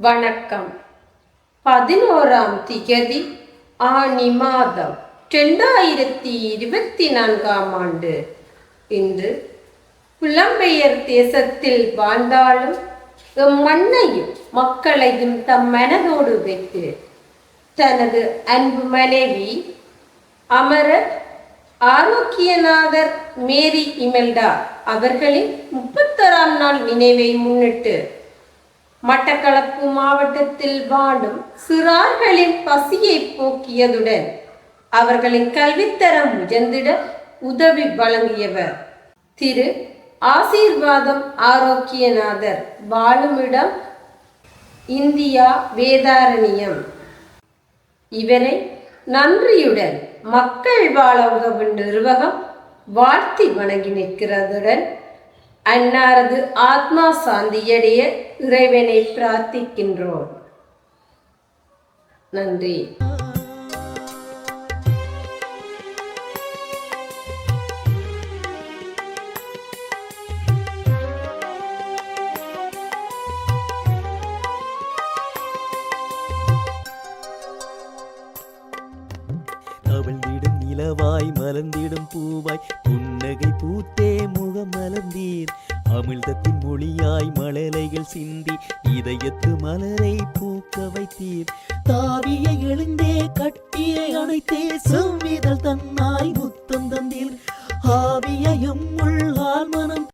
வணக்கம். 11ஆம் திகதி ஆனி மாதம் 2024ஆம் ஆண்டு. இன்று புலம்பெயர் தேசத்தில் வாழ்ந்தாலும் மண்ணையும் மக்களையும் தம் மனதோடு வைத்து தனது அன்பு மனைவி அமரர் ஆரோக்கியநாதர் மேரி இமெல்டா அவர்களின் 31ஆம் நாள் நினைவை முன்னிட்டு மட்டக்களப்பு மாவட்டத்தில் வாழும் சிறார்களின் பசியை போக்கியதுடன் அவர்களின் கல்வித்தரம் உயர்ந்திட உதவி வழங்கியவர் திரு ஆசீர்வாதம் ஆரோக்கியநாதர். வாழுமிடம் இந்தியா வேதாரண்யம். இவரை நன்றியுடன் மக்கள் வாழ உதவும் நிர்வாகம் வாழ்த்தி வணங்கி நிற்கிறதுடன் அன்னாரது ஆத்மா சாந்தியடைய இறைவனை பிரார்த்திக்கின்றோம். நன்றி. கவிழ்ந்திடும் நிலவாய் மலர்ந்திடும் பூவாய் புன்னகை பூத்தே முகம் மலர்ந்தீர். அமிழ்தத்தின் மொழியாய் மழலைகள் சிந்தி இதயத்து மலரை பூக்க வைத்தீர். தாவிய எழுந்தே கட்டியை அணைத்தே செவ்விதழ் தன்னாய் முத்தம் தந்தீர். ஆவியையும் உள்ளால் மனம்